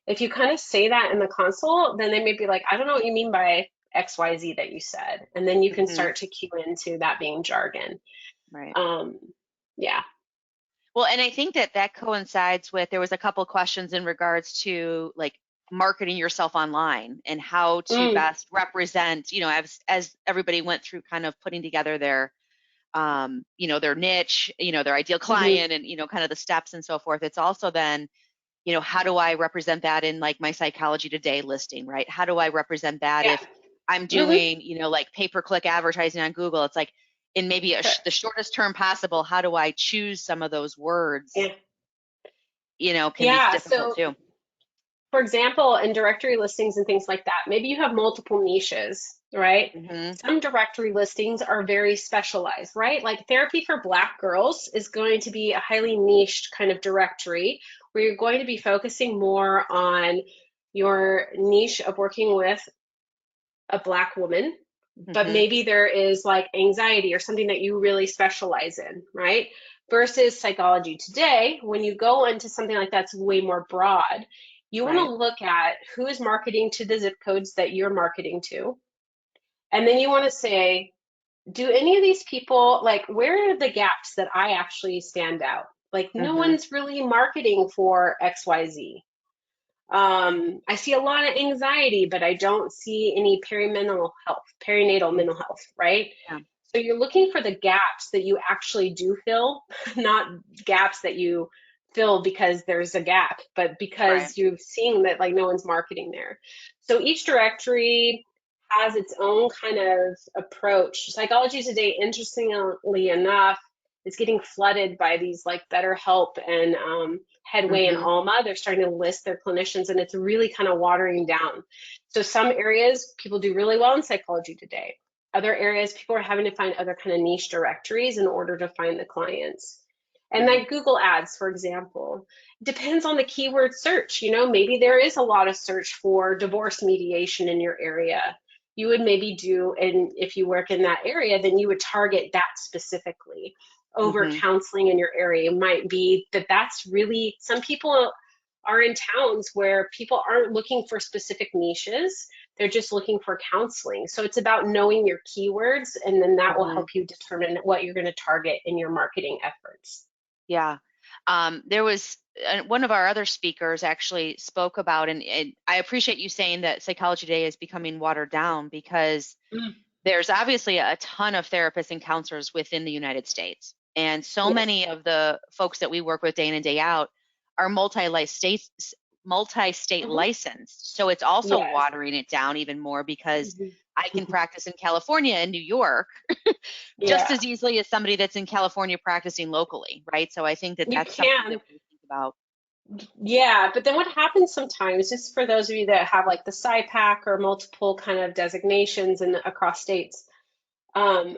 If you kind of say that in the console, then they may be like, I don't know what you mean by XYZ that you said. And then you can Hmm. start to cue into that being jargon. Right. Um, yeah. Well, and I think that that coincides with there was a couple questions in regards to like marketing yourself online and how to Mm, best represent, as everybody went through kind of putting together their niche, their ideal hmm. client and, kind of the steps and so forth. It's also then, how do I represent that in like my Psychology Today listing, right? How do I represent that Yeah. if I'm Hmm. doing, like pay-per-click advertising on Google? It's like in maybe the Correct. shortest term possible, how do I choose some of those words, Yeah. can be Yeah. difficult So, too. for example, in directory listings and things like that, maybe you have multiple niches, right? Hmm. Some directory listings are very specialized, right? Like therapy for Black girls is going to be a highly niched kind of directory where you're going to be focusing more on your niche of working with a Black woman, but Hmm. maybe there is like anxiety or something that you really specialize in, right? Versus Psychology Today, when you go into something like that's way more broad, you want to Right. look at who is marketing to the zip codes that you're marketing to. And then you want to say, do any of these people, like, where are the gaps that I actually stand out? Like, no Hmm. one's really marketing for XYZ. I see a lot of anxiety, but I don't see any perinatal mental health, right? Yeah. So you're looking for the gaps that you actually do fill, not gaps that you fill because there's a gap, but Right. because you've seen that like no one's marketing there. So each directory has its own kind of approach. Psychology Today, interestingly enough, is getting flooded by these like BetterHelp and Headway and Hmm. Alma. They're starting to list their clinicians, and it's really kind of watering down. So some areas people do really well in Psychology Today. Other areas people are having to find other kind of niche directories in order to find the clients. And Right. like Google Ads, for example, depends on the keyword search. You know, maybe there is a lot of search for divorce mediation in your area. You would maybe do, and if you work in that area, then you would target that specifically over Hmm. counseling in your area. It might be that that's really, some people are in towns where people aren't looking for specific niches. They're just looking for counseling. So it's about knowing your keywords, and then that will Hmm. help you determine what you're going to target in your marketing efforts. Yeah. There was one of our other speakers actually spoke about, and I appreciate you saying that Psychology Today is becoming watered down because Mm. there's obviously a ton of therapists and counselors within the United States. And so Yes. many of the folks that we work with day in and day out are multi-state Hmm. licensed. So it's also Yes. watering it down even more because Hmm. I can practice in California and New York just Yeah, as easily as somebody that's in California practicing locally, right? So I think that you that's something that can. we think about. Yeah, but then what happens sometimes, just for those of you that have like the SciPac or multiple kind of designations and across states, um,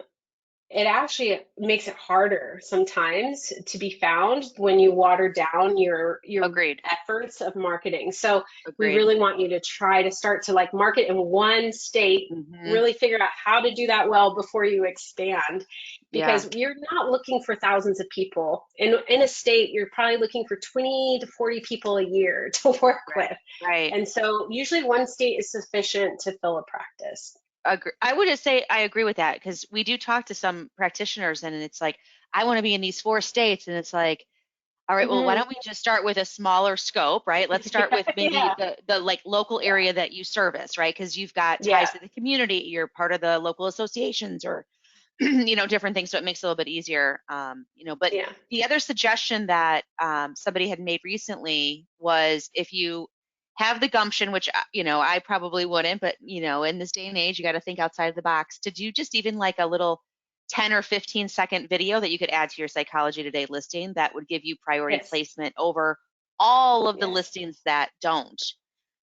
it actually makes it harder sometimes to be found when you water down your Agreed. efforts of marketing. So we Agreed. really want you to try to start to like market in one state, Hmm. really figure out how to do that well before you expand, Yeah. because you're not looking for thousands of people. In a state, you're probably looking for 20 to 40 people a year to work Right. with. Right. And so usually one state is sufficient to fill a practice. Agree. I would just say I agree with that because we do talk to some practitioners and it's like, I want to be in these 4 states. And it's like, all right, well, why Hmm. don't we just start with a smaller scope, right? Let's start with maybe Yeah, the like local yeah, area that you service, right? Because you've got yeah, ties to the community, you're part of the local associations or different things. So it makes it a little bit easier. But yeah. the other suggestion that somebody had made recently was if you have the gumption, which, I probably wouldn't, but, in this day and age, you got to think outside of the box to do just even like a little 10 or 15-second video that you could add to your Psychology Today listing that would give you priority Yes, placement over all of the yes, listings that don't.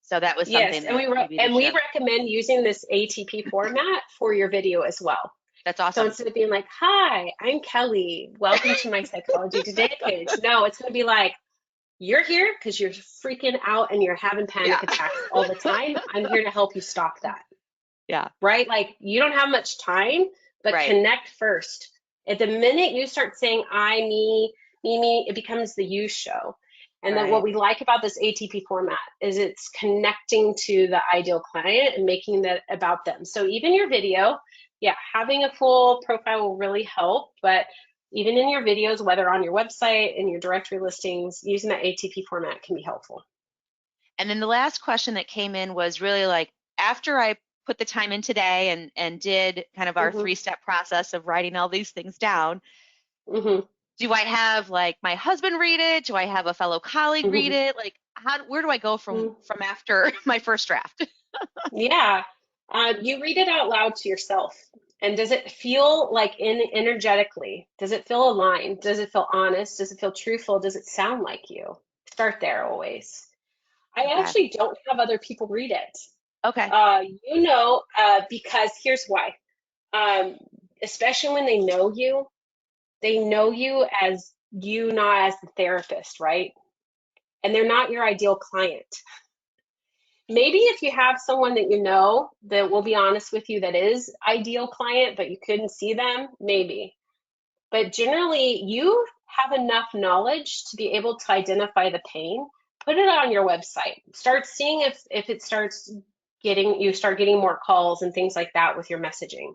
So that was yes. something And that maybe to we share. recommend using this ATP format for your video as well. That's So awesome. instead of being like, "Hi, I'm Kelly. Welcome to my Psychology Today page," no, it's going to be like, "You're here because you're freaking out and you're having Yeah. panic attacks all the time. I'm here to help you stop that." Yeah. Right? Like you don't have much time, but Right. connect first. At the minute you start saying I, me, it becomes the you show. And then what Right. we like about this ATP format is it's connecting to the ideal client and making that about them. So even your video, yeah, having a full profile will really help, but even in your videos, whether on your website and your directory listings, using that ATP format can be helpful. And then the last question that came in was really like after I put the time in today and did kind of our Hmm. 3-step process of writing all these things down, Hmm. do I have like my husband read it? Do I have a fellow colleague read Hmm. it? Like where do I go from after my first draft? Yeah. You read it out loud to yourself. And does it feel like energetically? Does it feel aligned? Does it feel honest? Does it feel truthful? Does it sound like you? Start there always. I Okay. actually don't have other people read it. Okay. Because here's why. Um, Especially when they know you as you, not as the therapist, right? And they're not your ideal client. Maybe if you have someone that you know that will be honest with you that is ideal client, but you couldn't see them, maybe. But generally, you have enough knowledge to be able to identify the pain. Put it on your website. Start seeing if it starts getting you start getting more calls and things like that with your messaging.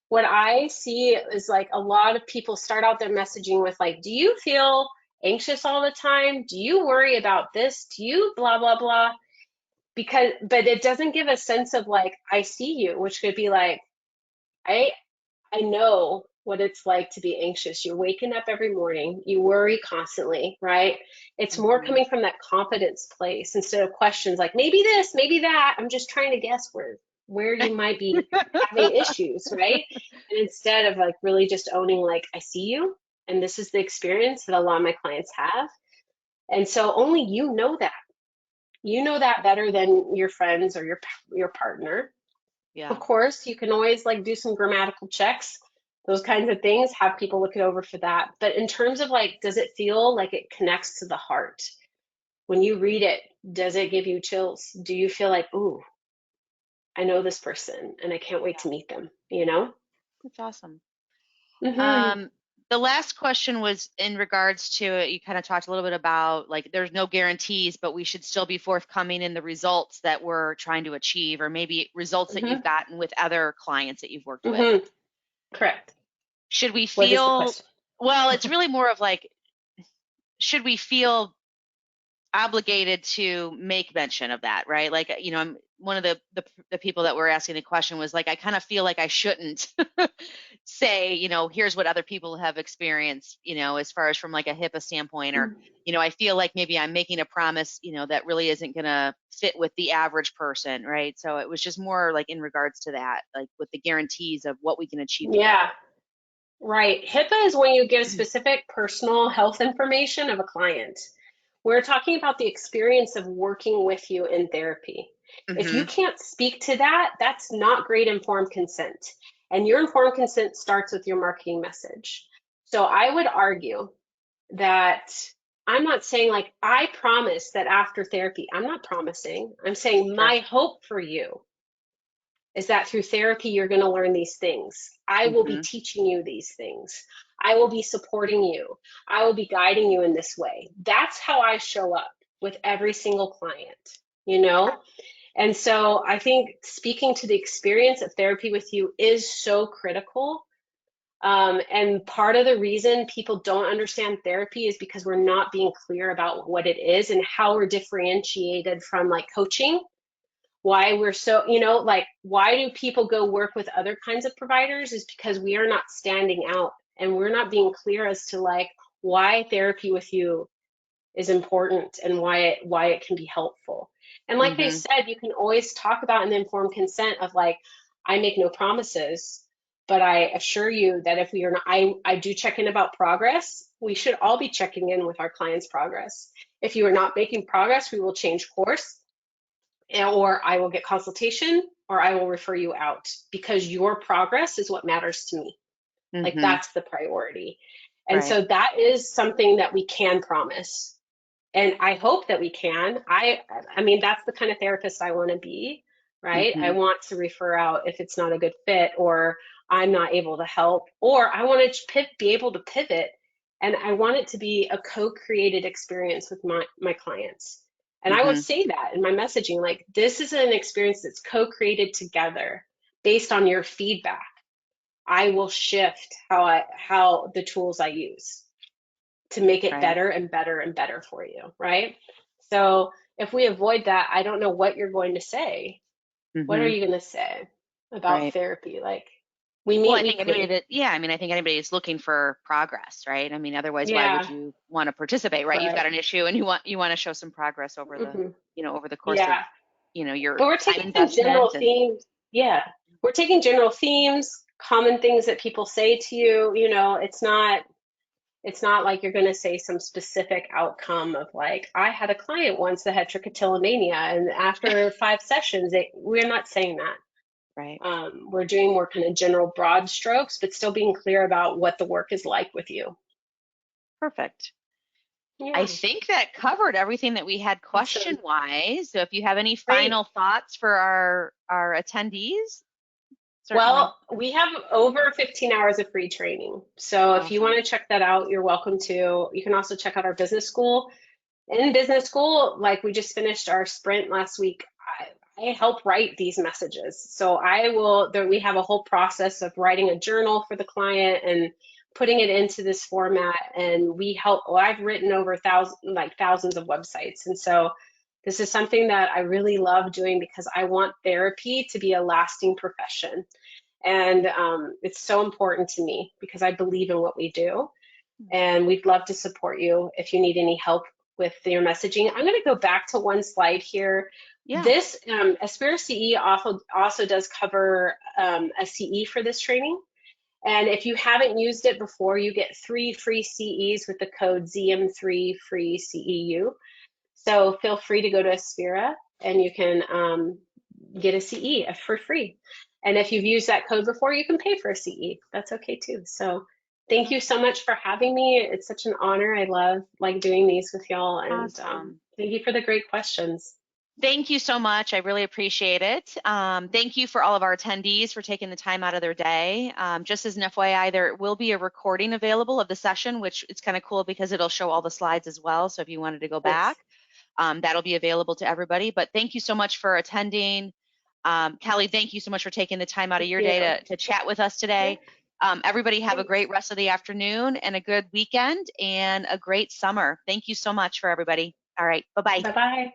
What I see is like a lot of people start out their messaging with like, "Do you feel anxious all the time? Do you worry about this? Do you blah, blah, blah? But it doesn't give a sense of like, I see you, which could be like, I I know what it's like to be anxious. You're waking up every morning, you worry constantly, right? It's more Hmm. coming from that confidence place instead of questions like maybe this, maybe that. I'm just trying to guess where you might be having issues, right? And instead of like really just owning like I see you and this is the experience that a lot of my clients have. And so only you know that. You know that better than your friends or your partner. Of Yeah. course, you can always like do some grammatical checks, those kinds of things, have people look it over for that. But in terms of like, does it feel like it connects to the heart? When you read it, does it give you chills? Do you feel like, ooh, I know this person and I can't wait Yeah. to meet them, you know? That's awesome. Mm-hmm. Um, the last question was in regards to, you kind of talked a little bit about like there's no guarantees, but we should still be forthcoming in the results that we're trying to achieve, or maybe results that you've Mm-hmm. gotten with other clients that you've worked with. Mm-hmm. Correct. Should we What is the feel, question? well, it's really more of like, should we feel obligated to make mention of that, right? Like, I'm one of the people that were asking the question was like, I kind of feel like I shouldn't say, here's what other people have experienced, as far as from like a HIPAA standpoint, or, I feel like maybe I'm making a promise, that really isn't going to fit with the average person, right? So it was just more like in regards to that, like with the guarantees of what we can achieve Yeah, together. right. HIPAA is when you give specific personal health information of a client. We're talking about the experience of working with you in therapy. If you Hmm. can't speak to that, that's not great informed consent. And your informed consent starts with your marketing message. So I would argue that I'm not saying like, I promise that after therapy, I'm not promising. I'm saying Sure. my hope for you is that through therapy, you're going to learn these things. I will be Hmm. teaching you these things. I will be supporting you. I will be guiding you in this way. That's how I show up with every single client, you know? And so I think speaking to the experience of therapy with you is so critical. And part of the reason people don't understand therapy is because we're not being clear about what it is and how we're differentiated from like coaching, why we're so, like, why do people go work with other kinds of providers is because we are not standing out and we're not being clear as to like why therapy with you is important and why it can be helpful. And like I Hmm. said, you can always talk about an informed consent of like, I make no promises, but I assure you that if we are not, I do check in about progress. We should all be checking in with our clients' progress. If you are not making progress, we will change course, or I will get consultation, or I will refer you out because your progress is what matters to me. Like Hmm. that's the priority. And Right. so that is something that we can promise. And I hope that we can. I mean that's the kind of therapist I want to be, right? I Hmm. want to refer out if it's not a good fit or I'm not able to help, or I want to be able to pivot, and I want it to be a co-created experience with my clients. And I would Hmm. say that in my messaging, like this is an experience that's co-created together based on your feedback. I will shift how the tools I use to make it Right. better and better and better for you, right? So if we avoid that, I don't know what you're going to say. What are Hmm. you going to say about Right. therapy? Like, we Well, meet I think anybody weekly. that, yeah, I mean, I think anybody is looking for progress, right? I mean, otherwise, why would Yeah, you want to participate, right? You've got right. an issue and you want to show some progress over Hmm. over the course of, Yeah. your But we're time taking some general investment and, themes. Yeah. We're taking general themes, common things that people say to you. It's not like you're going to say some specific outcome of like, I had a client once that had trichotillomania, and after 5 sessions, we're not saying that. right. We're doing more kind of general broad strokes, but still being clear about what the work is like with you. Perfect. I Yeah, think that covered everything that we had question awesome. wise. So if you have any Great. final thoughts for our attendees, certainly. Well, we have over 15 hours of free training. So if you want Awesome. to check that out, you're welcome to. You can also check out our business school. In business school, like we just finished our sprint last week, I help write these messages. So we have a whole process of writing a journal for the client, and putting it into this format, and we help. Well, I've written over thousands of websites, and so this is something that I really love doing because I want therapy to be a lasting profession. And it's so important to me because I believe in what we do. And we'd love to support you if you need any help with your messaging. I'm going to go back to one slide here. Yeah. This Aspira CE also does cover a CE for this training. And if you haven't used it before, you get 3 free CEs with the code ZM3 free CEU. So feel free to go to Aspira and you can get a CE for free. And if you've used that code before, you can pay for a CE. That's okay too. So thank you so much for having me. It's such an honor. I love doing these with y'all. And Awesome. thank you for the great questions. Thank you so much. I really appreciate it. Thank you for all of our attendees for taking the time out of their day. Just as an FYI, there will be a recording available of the session, which is kind of cool because it'll show all the slides as well. So if you wanted to go back, that'll be available to everybody. But thank you so much for attending. Kelly, thank you so much for taking the time out of your day to chat with us today. Everybody have a great rest of the afternoon and a good weekend and a great summer. Thank you so much for everybody. All right. Bye-bye. Bye-bye.